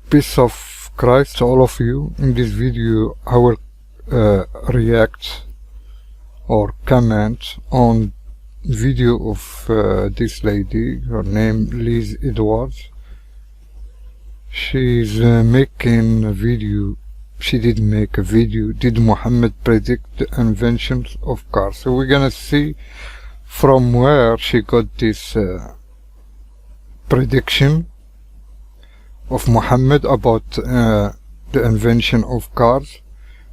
Peace of Christ to all of you. In this video I will react or comment on video of this lady. Her name Liz Edwards. She's making a video. She did make a video. Did Muhammad predict the inventions of cars? So we're gonna see from where she got this prediction of Muhammad about the invention of cars,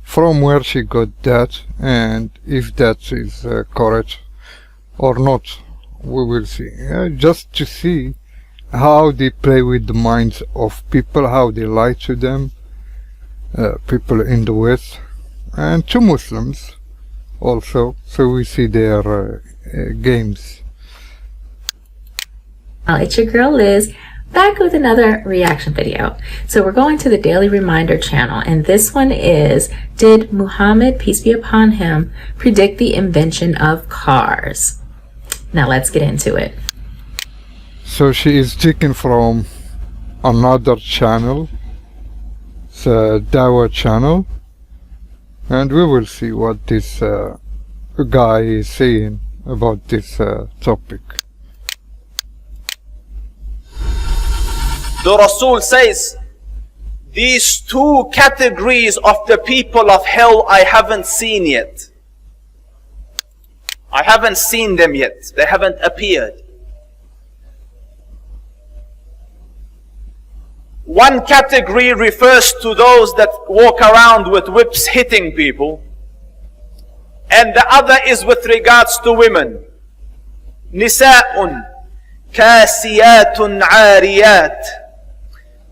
from where she got that, and if that is correct or not. We will see. Just to see how they play with the minds of people, how they lie to them, people in the West, and to Muslims also, so we see their games. It's your girl Liz, back with another reaction video. So we're going to the Daily Reminder channel, and this one is, did Muhammad, peace be upon him, predict the invention of cars? Now let's get into it. So she is taken from another channel, it's a dawah channel, and we will see what this guy is saying about this topic. The Rasul says, these two categories of the people of hell I haven't seen yet. I haven't seen them yet. They haven't appeared. One category refers to those that walk around with whips hitting people. And the other is with regards to women. Nisa'un kasiyatun ariyat.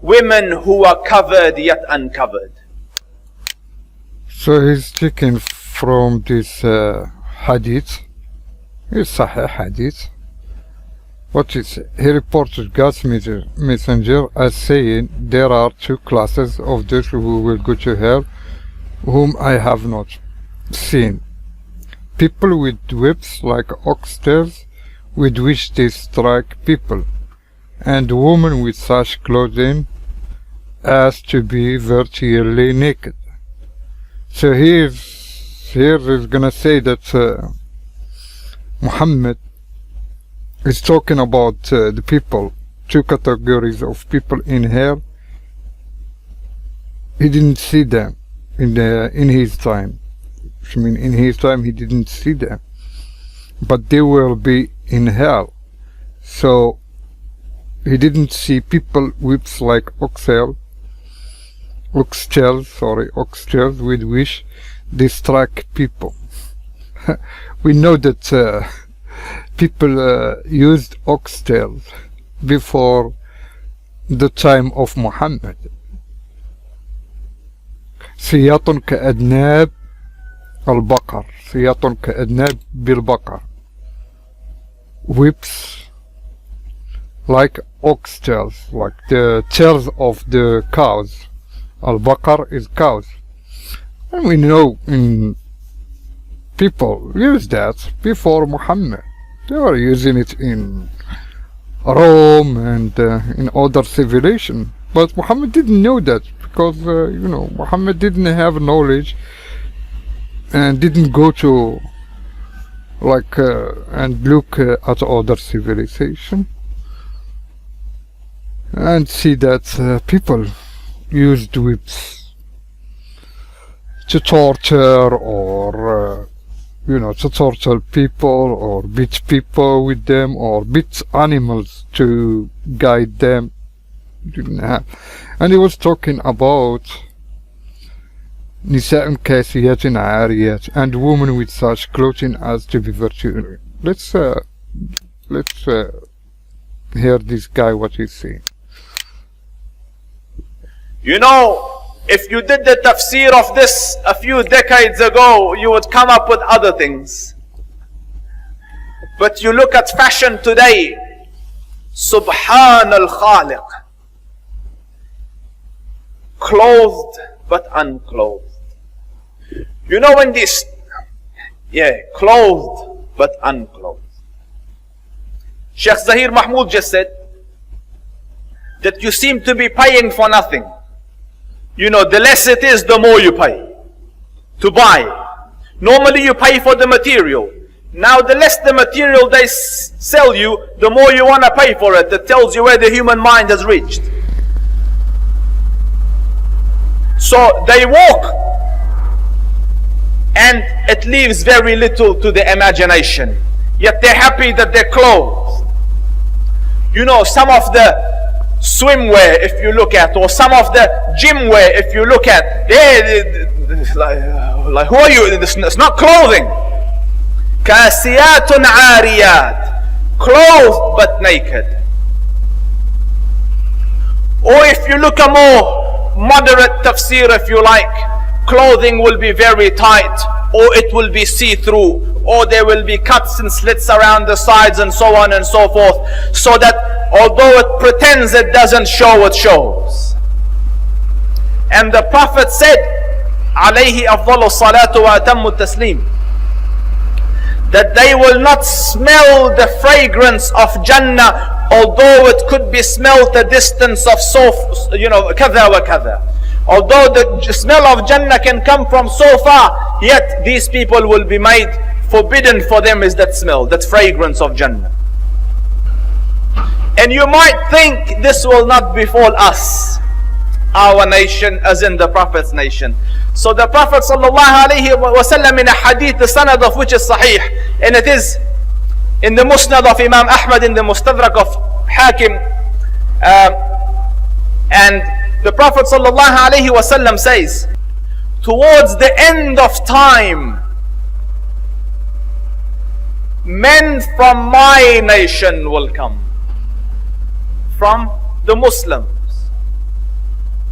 Women who are covered yet uncovered. So he's taken from this hadith. It's Sahih hadith. What is it? He reported God's messenger as saying, there are two classes of those who will go to hell, whom I have not seen. People with whips like ox-tails, with which they strike people, and women with such clothing as to be virtually naked. So here is gonna say that Muhammad is talking about the people, two categories of people in hell. He didn't see them in his time. I mean, in his time he didn't see them, but they will be in hell. So he didn't see people whips like oxtails, with which they strike people. We know that people used oxtails before the time of Muhammad. سياط كأذناب البقر، سياط كأذناب بالبقر. Whips like oxtails, like the tails of the cows. Al-Baqar is cows. And we know people used that before Muhammad. They were using it in Rome and in other civilizations. But Muhammad didn't know that because, you know, Muhammad didn't have knowledge and didn't go to like and look at other civilization and see that people used whips to torture or you know, to torture people or beat people with them or beat animals to guide them. Didn't have. And he was talking about Nisa'un kasiyatin ariyat, and women with such clothing as to be virtuous. Let's hear this guy what he's saying. You know, if you did the tafsir of this a few decades ago, you would come up with other things. But you look at fashion today, Subhan al-Khaliq, clothed but unclothed. You know when this, clothed but unclothed. Sheikh Zahir Mahmood just said that you seem to be paying for nothing. the less it is, the more you pay to buy. Normally you pay for the material. Now the less the material they sell you, the more you want to pay for it. That tells you where the human mind has reached. So they walk, and it leaves very little to the imagination. Yet they're happy that they're clothed. Some of the swimwear, if you look at, or some of the gym wear, if you look at, like who are you? It's not clothing. Kasiyatun ariyat, clothed but naked. Or if you look a more moderate tafsir, if you like, clothing will be very tight, or it will be see-through, or there will be cuts and slits around the sides and so on and so forth, so that although it pretends it doesn't show, it shows. And the Prophet said, alayhi afdalu salatu wa atammu taslim, that they will not smell the fragrance of Jannah, although it could be smelt a distance of kada wa kada. Although the smell of Jannah can come from so far, yet these people will be made forbidden for them is that smell, that fragrance of Jannah. And you might think this will not befall us, our nation, as in the Prophet's nation. So the Prophet ﷺ in a hadith, the sanad of which is sahih, and it is in the musnad of Imam Ahmad, in the mustadrak of Hakim, and the Prophet ﷺ says, towards the end of time, men from my nation will come, from the Muslims,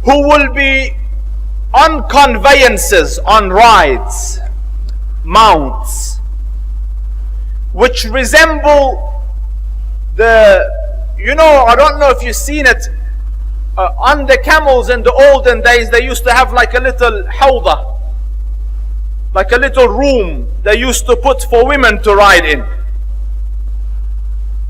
who will be on conveyances, on rides, mounts, which resemble I don't know if you've seen it, on the camels in the olden days, they used to have like a little hawda, like a little room they used to put for women to ride in.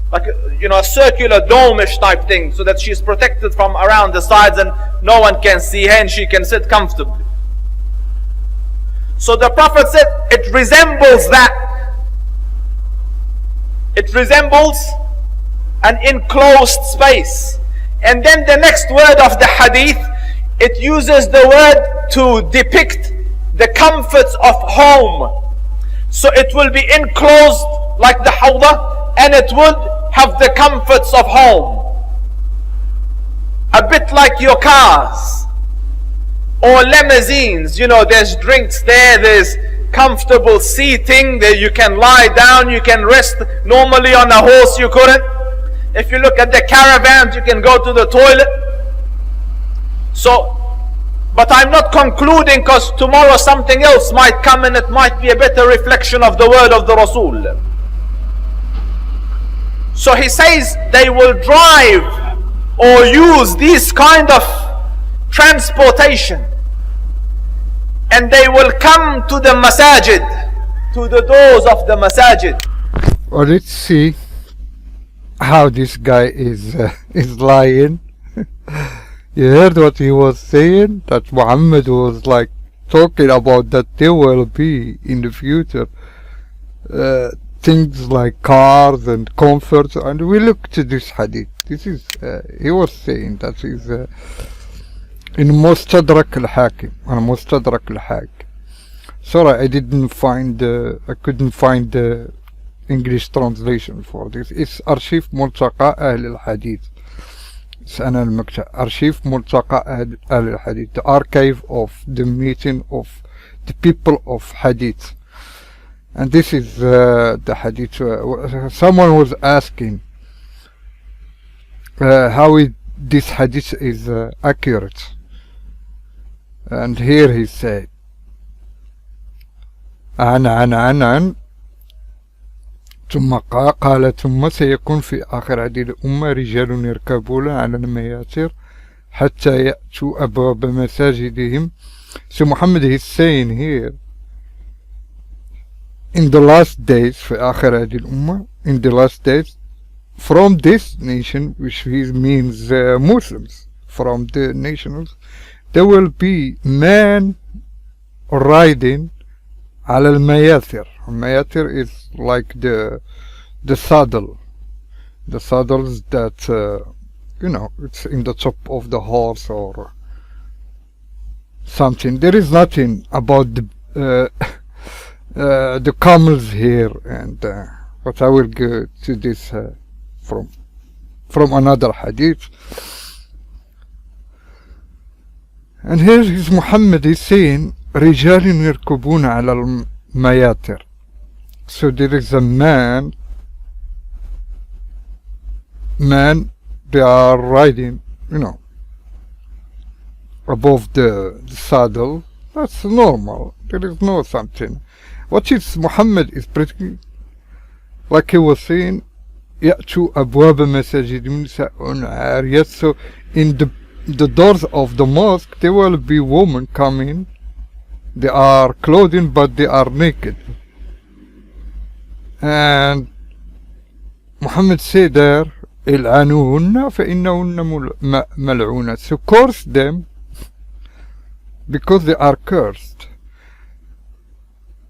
Like a circular dome-ish type thing, so that she's protected from around the sides and no one can see her and she can sit comfortably. So the Prophet said it resembles that. It resembles an enclosed space. And then the next word of the hadith, it uses the word to depict the comforts of home. So it will be enclosed like the hawda, and it would have the comforts of home. A bit like your cars or limousines. There's drinks there, there's comfortable seating, there you can lie down, you can rest. Normally on a horse you couldn't. If you look at the caravans, you can go to the toilet. So, but I'm not concluding, because tomorrow something else might come and it might be a better reflection of the word of the Rasul. So he says they will drive or use this kind of transportation, and they will come to the masajid, to the doors of the masajid. Well, let's see how this guy is lying. You heard what he was saying, that Muhammad was like talking about that there will be in the future things like cars and comforts, and we look to this hadith. This is he was saying that is in Mustadrak al-Hakim, Mustadrak al-Hakim. Sorry, I couldn't find the English translation for this. It's Archive Multaqa Ahl al-Hadith. It's Archive Multaqa Ahl al-Hadith, the archive of the meeting of the people of Hadith. And this is the Hadith. Someone was asking how this Hadith is accurate. And here he said, عن ثم قال ثم سيكون في آخر هذه الأمة رجال يركبون على المياسر حتى يأتوا أبواب مساجدهم. So Muhammad is saying here, in the last days, في آخر هذه الأمة, in the last days, from this nation, which means Muslims, from the nationals, there will be men riding على المياثر. المياثر is like the saddle. The saddles that, you know, it's in the top of the horse or something. There is nothing about the camels here, and but I will go to this from another hadith. And here is Muhammad is saying رجال يركبون على المياتر. So there is a man, they are riding, you know, above the saddle. That's normal. There is no something. What is Muhammad is pretty, like he was saying, يأتوا أبواب مساجد نساء عاريات. So in the doors of the mosque there will be women coming. They are clothing but they are naked. And Muhammad said there, العنوهن فإنهن ملعونات. So curse them because they are cursed.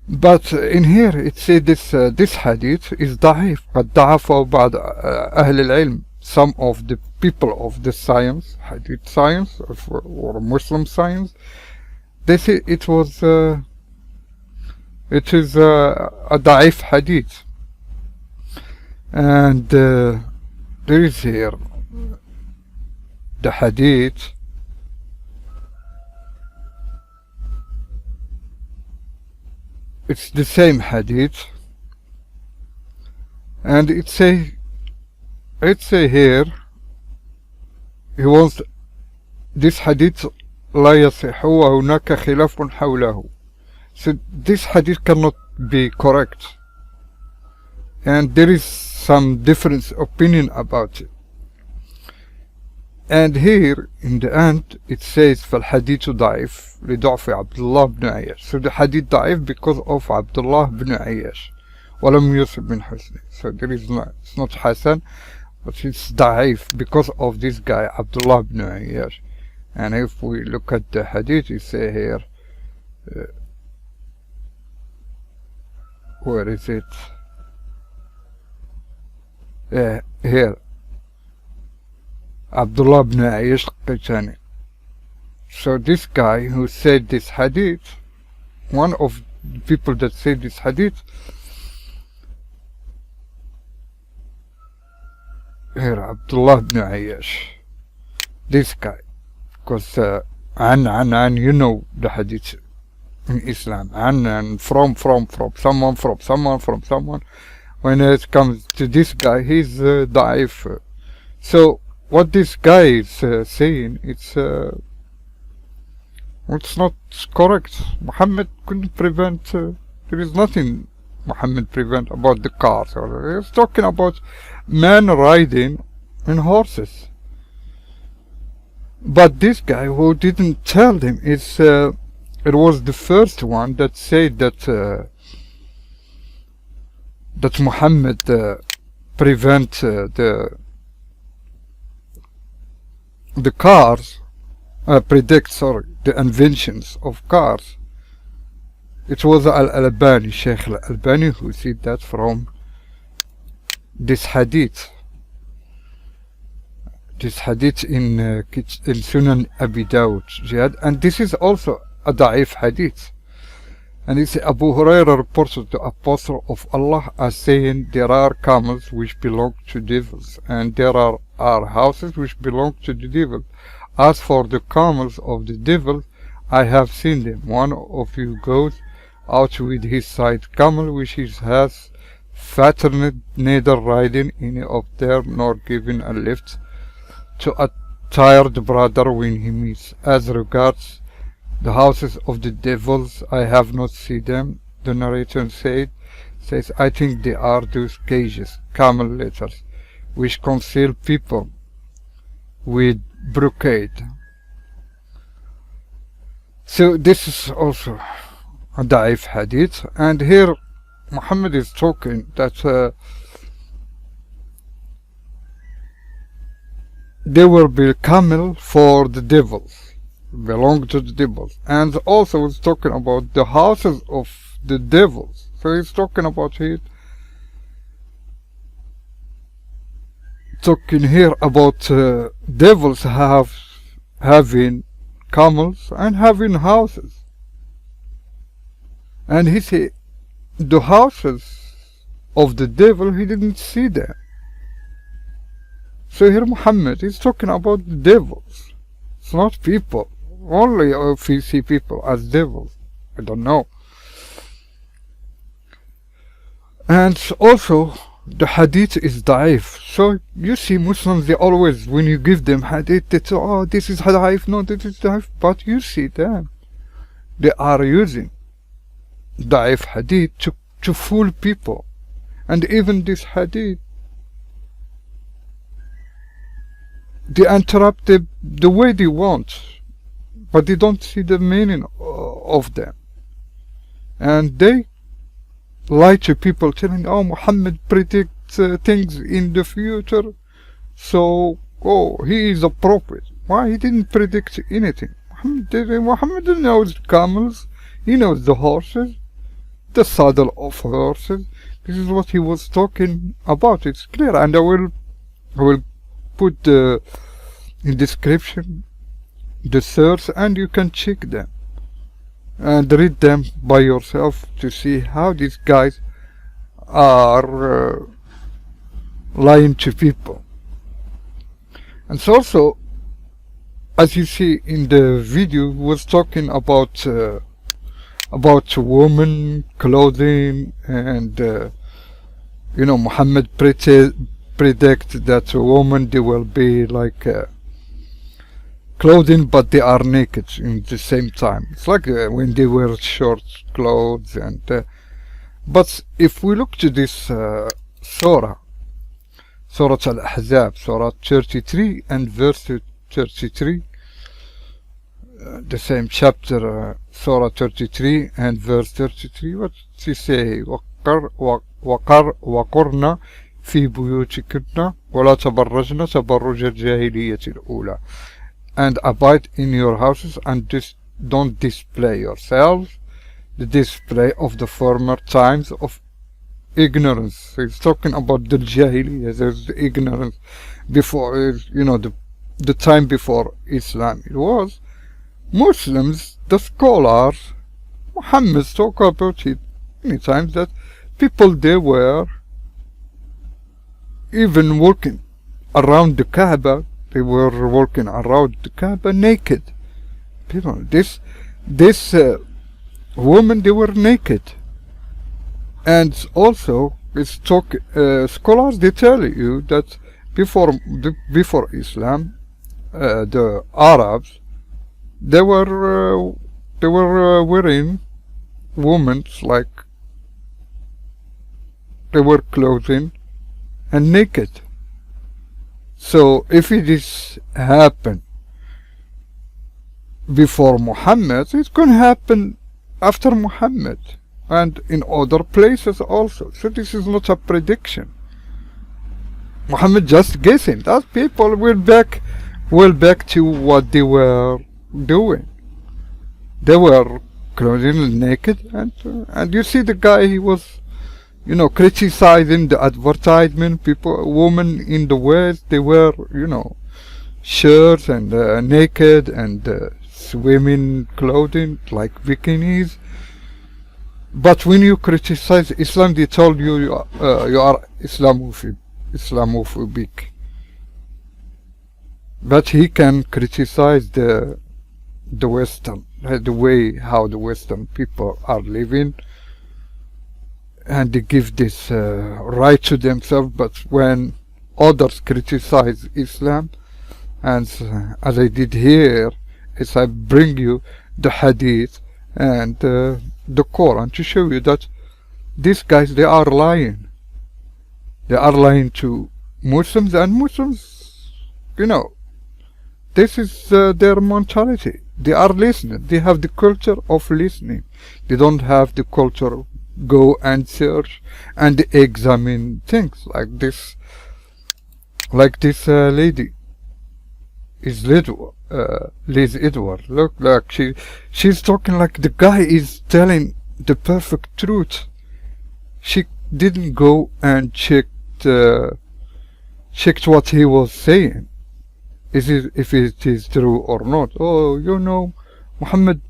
But in here it says this hadith is ضعيف. قد ضعفه بعض أهل العلم. Some of the people of the science, hadith science or Muslim science, they say it is a ضعيف hadith. And there is here the hadith. It's the same hadith, and it say here he wants this hadith لا يصح وهناك خلاف حوله. So this hadith cannot be correct, and there is some different opinion about it. And here in the end it says فالحديث ضعيف لضعف عبد الله بن عياش. So the hadith ضعيف because of Abdullah ibn Ayyash. ولم يوسف بن حسن. So there is not, it's not Hassan, but it's ضعيف because of this guy Abdullah ibn Ayyash. And if we look at the hadith, it say here, where is it? Here, Abdullah ibn Ayyash Qitani. So this guy who said this hadith, one of the people that said this hadith, here Abdullah ibn Ayyash, this guy, because an, you know the hadith in Islam, and from someone. When it comes to this guy, he's Daif. So what this guy is saying, it's not correct. Muhammad couldn't prevent. There is nothing Muhammad prevent about the cars. He's talking about men riding in horses. But this guy who didn't tell them is it was the first one that said that that Muhammad prevent the cars, predict the inventions of cars. It was Al-Albani, Sheikh Al-Albani, who said that from this hadith. This hadith in Sunan Abi Dawud Jihad, and this is also a Daif hadith. And it's Abu Hurairah reported the Apostle of Allah as saying, there are camels which belong to devils, and there are houses which belong to the devil. As for the camels of the devil, I have seen them. One of you goes out with his side camel, which has fattened, neither riding any of them nor giving a lift to a tired brother when he meets. As regards the houses of the devils, I have not seen them. The narrator says, I think they are those cages, camel litters, which conceal people with brocade. So this is also a Daif hadith, and here Muhammad is talking that there will be camel for the devils, belong to the devils. And also it's talking about the houses of the devils. So he's talking about it, talking here about devils having camels and having houses. And he said the houses of the devil, he didn't see them. So here Muhammad is talking about the devils. It's not people. Only if you see people as devils. I don't know. And also the hadith is Daif. So you see Muslims, they always, when you give them hadith, they say, oh, this is Daif, no, this is Daif. But you see them, they are using Daif hadith to fool people. And even this hadith, they interrupt the way they want, but they don't see the meaning of them. And they lie to people, telling, oh, Muhammad predicts things in the future, so, oh, he is a prophet. Why? He didn't predict anything. Muhammad knows the camels, he knows the horses, the saddle of horses. This is what he was talking about. It's clear, and I will put in description the source, and you can check them and read them by yourself to see how these guys are lying to people. And so also, as you see in the video, was talking about women clothing, and you know, Muhammad predict that a woman, they will be like clothing, but they are naked in the same time. It's like when they wear short clothes. And but if we look to this surah Al-Ahzab, surah 33 and verse 33, the same chapter, surah 33 and verse 33, what she say? وقرنا في بيوتكن ولا تبرجن تبرج الجاهلية الأولى, and abide in your houses, and don't display yourselves the display of the former times of ignorance. He's talking about the Jahiliyyah, there's the ignorance before, you know, the time before Islam. It was Muslims, the scholars, Muhammad talk about it many times, that people, they were even walking around the Kaaba. They were walking around the Kaaba naked. People, this women, they were naked. And also, it's scholars, they tell you that before Islam, the Arabs, they were wearing women's, like they were clothing and naked. So if it is happen before Muhammad, it's going to happen after Muhammad, and in other places also. So this is not a prediction. Muhammad just guessing that people will back to what they were doing. They were clothing naked, and you see the guy, he was, you know, criticizing the advertisement. People, women in the West, they wear, you know, shirts and naked and swimming clothing like bikinis. But when you criticize Islam, they told you you are Islamophobic. But he can criticize the Western, the way how the Western people are living, and they give this right to themselves. But when others criticize Islam, and as I did here, is I bring you the hadith and the Quran to show you that these guys, they are lying. They are lying to Muslims, and Muslims, you know, this is their mentality. They are listening. They have the culture of listening. They don't have the culture of go and search and examine things like this lady. is Liz Edward. Look, like she's talking like the guy is telling the perfect truth. She didn't go and checked what he was saying. If it is true or not. Oh, you know, Muhammad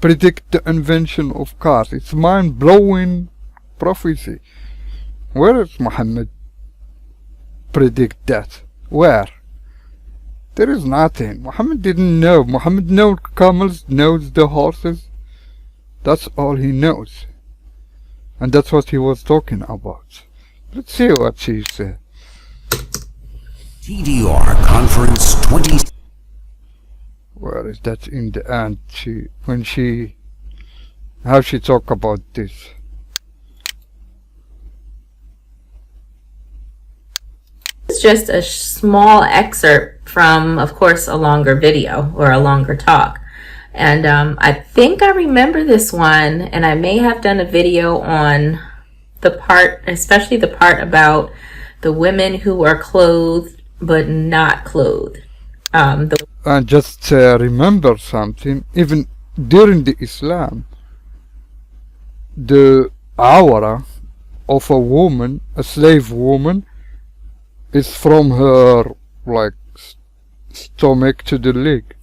predict the invention of cars. It's mind-blowing prophecy. Where is Muhammad predict that? Where? There is nothing. Muhammad didn't know. Muhammad knows camels, knows the horses. That's all he knows. And that's what he was talking about. Let's see what she said. TDR Conference 20. Where is that in the end? How she talk about this? It's just a small excerpt from, of course, a longer video or a longer talk. And I think I remember this one, and I may have done a video on the part, especially the part about the women who are clothed but not clothed. And just remember something, even during the Islam, the awra of a woman, a slave woman, is from her like stomach to the leg.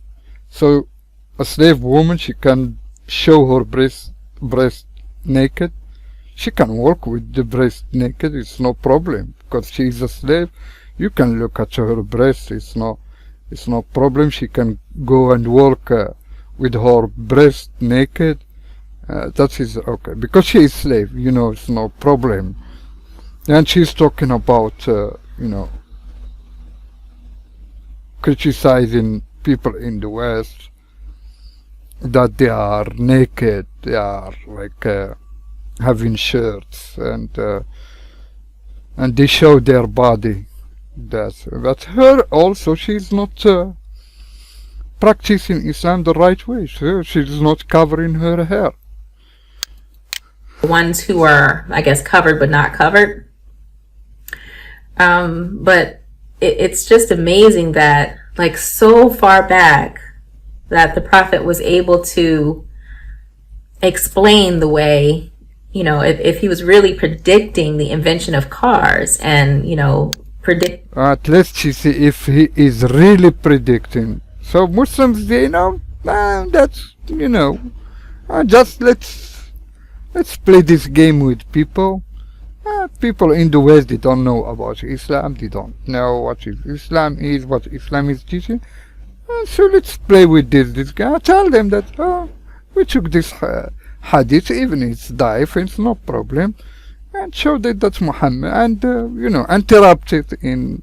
So a slave woman, she can show her breast naked. She can walk with the breast naked. It's no problem because she is a slave. You can look at her breast. It's no problem. She can go and walk with her breast naked. That is okay because she is slave. You know, it's no problem. And she's talking about you know, criticizing people in the West that they are naked, they are like having shirts and they show their body. But her also, she's not practicing Islam the right way. She's not covering her hair. The ones who are, I guess, covered but not covered. But it's just amazing that, like, so far back, that the Prophet was able to explain the way, you know, if he was really predicting the invention of cars and, you know, predict. At least you see if he is really predicting. So Muslims, they know, that's, you know, just let's play this game with people. People in the West, they don't know about Islam. They don't know what Islam is, what Islam is teaching. So let's play with this guy. Tell them that we took this hadith, even it's Daif, it's no problem, and show that that's Muhammad, and you know, interrupt it in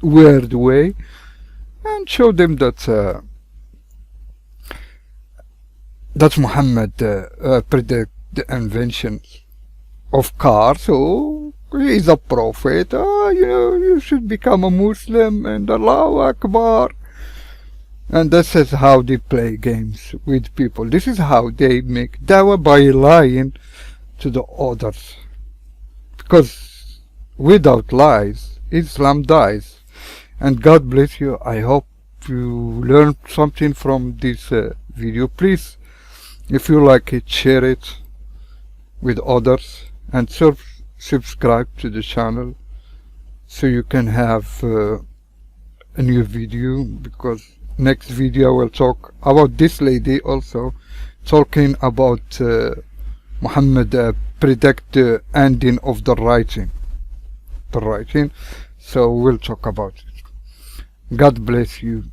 weird way, and show them that that Muhammad predict the invention of cars. So he is a prophet. You know, you should become a Muslim, and Allahu Akbar. And this is how they play games with people. This is how they make dawah, by lying to the others. Because without lies, Islam dies. And God bless you. I hope you learned something from this video. Please, if you like it, share it with others. And subscribe to the channel so you can have a new video, because next video I will talk about this lady also, talking about Muhammad predict the ending of the writing. So we'll talk about it. God bless you.